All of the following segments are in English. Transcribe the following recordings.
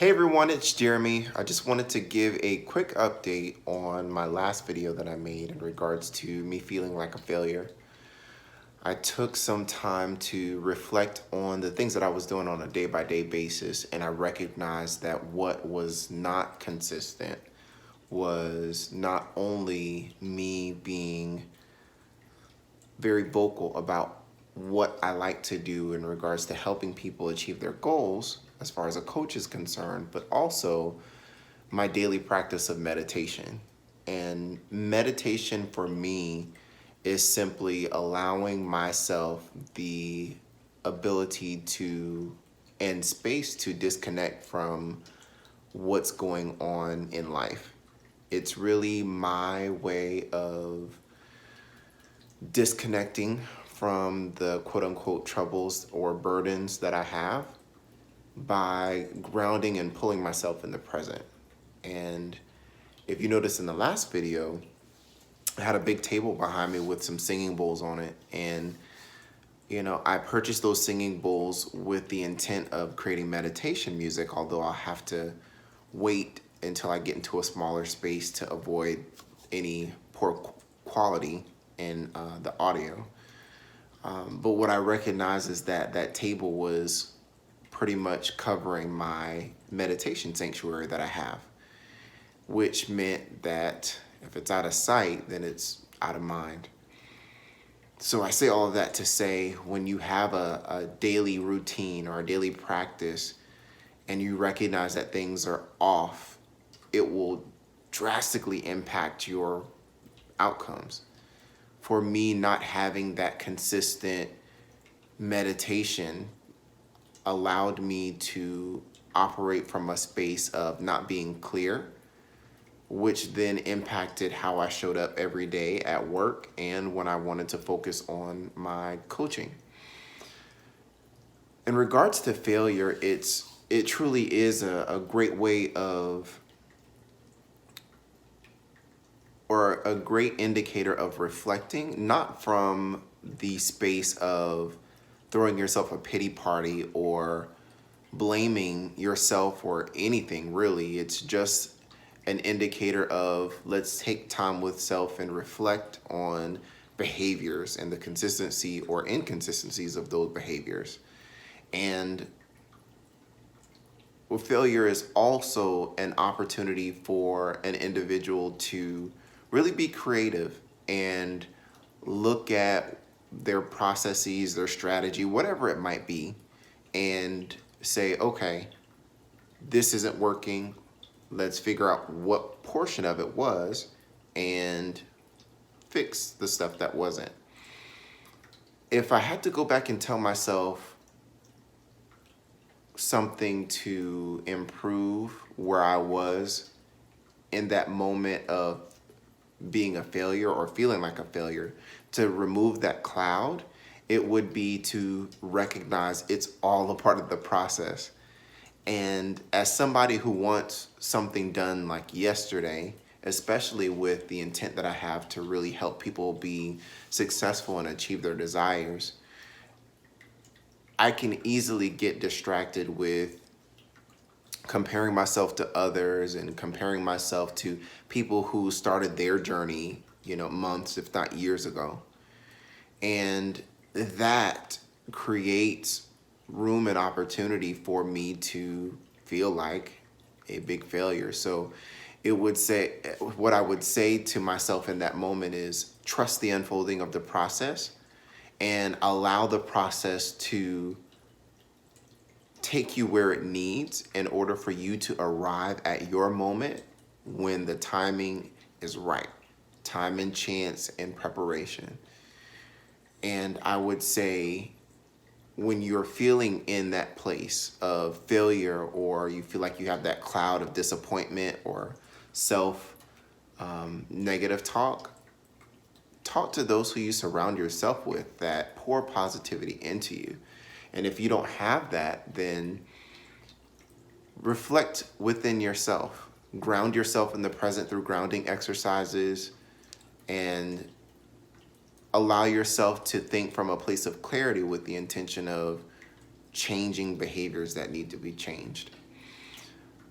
Hey everyone, it's Jeremy. I just wanted to give a quick update on my last video that I made in regards to me feeling like a failure. I took some time to reflect on the things that I was doing on a day-by-day basis, and I recognized that what was not consistent was not only me being very vocal about what I like to do in regards to helping people achieve their goals as far as a coach is concerned, but also my daily practice of meditation. And meditation for me is simply allowing myself the ability to and space to disconnect from what's going on in life. It's really my way of disconnecting from the quote unquote troubles or burdens that I have by grounding and pulling myself in the present. And if you notice in the last video, I had a big table behind me with some singing bowls on it. And, I purchased those singing bowls with the intent of creating meditation music, although I'll have to wait until I get into a smaller space to avoid any poor quality in the audio. But what I recognize is that that table was pretty much covering my meditation sanctuary that I have, which meant that if it's out of sight, then it's out of mind. So I say all of that to say, when you have a daily routine or a daily practice and you recognize that things are off, it will drastically impact your outcomes. For me, not having that consistent meditation allowed me to operate from a space of not being clear, which then impacted how I showed up every day at work and when I wanted to focus on my coaching. In regards to failure, it truly is a great way of, or a great indicator of reflecting, not from the space of throwing yourself a pity party or blaming yourself or anything really. It's just an indicator of, let's take time with self and reflect on behaviors and the consistency or inconsistencies of those behaviors. And failure is also an opportunity for an individual to really be creative and look at their processes, their strategy, whatever it might be, and say, okay, this isn't working. Let's figure out what portion of it was and fix the stuff that wasn't. If I had to go back and tell myself something to improve where I was in that moment of being a failure or feeling like a failure, to remove that cloud, it would be to recognize it's all a part of the process. And as somebody who wants something done like yesterday, especially with the intent that I have to really help people be successful and achieve their desires, I can easily get distracted with comparing myself to others and comparing myself to people who started their journey, months, if not years ago. And that creates room and opportunity for me to feel like a big failure. So what I would say to myself in that moment is trust the unfolding of the process and allow the process to take you where it needs in order for you to arrive at your moment when the timing is right. Time and chance and preparation. And I would say, when you're feeling in that place of failure, or you feel like you have that cloud of disappointment or self negative talk to those who you surround yourself with that pour positivity into you. And if you don't have that, then reflect within yourself. Ground yourself in the present through grounding exercises, and allow yourself to think from a place of clarity with the intention of changing behaviors that need to be changed.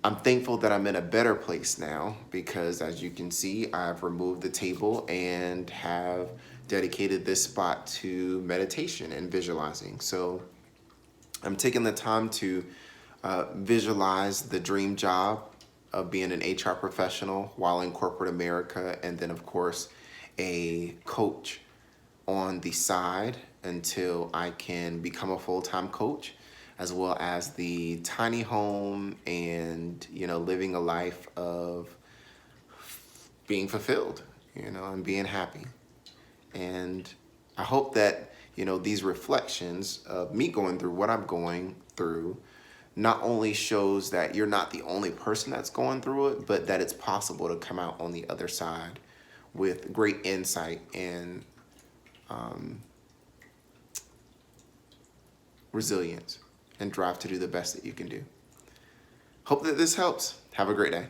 I'm thankful that I'm in a better place now because, as you can see, I've removed the table and have dedicated this spot to meditation and visualizing. So I'm taking the time to visualize the dream job of being an HR professional while in corporate America, and then, of course, a coach on the side until I can become a full-time coach, as well as the tiny home and, living a life of being fulfilled, and being happy. And I hope that, these reflections of me going through what I'm going through not only shows that you're not the only person that's going through it, but that it's possible to come out on the other side with great insight and resilience and drive to do the best that you can do. Hope that this helps. Have a great day.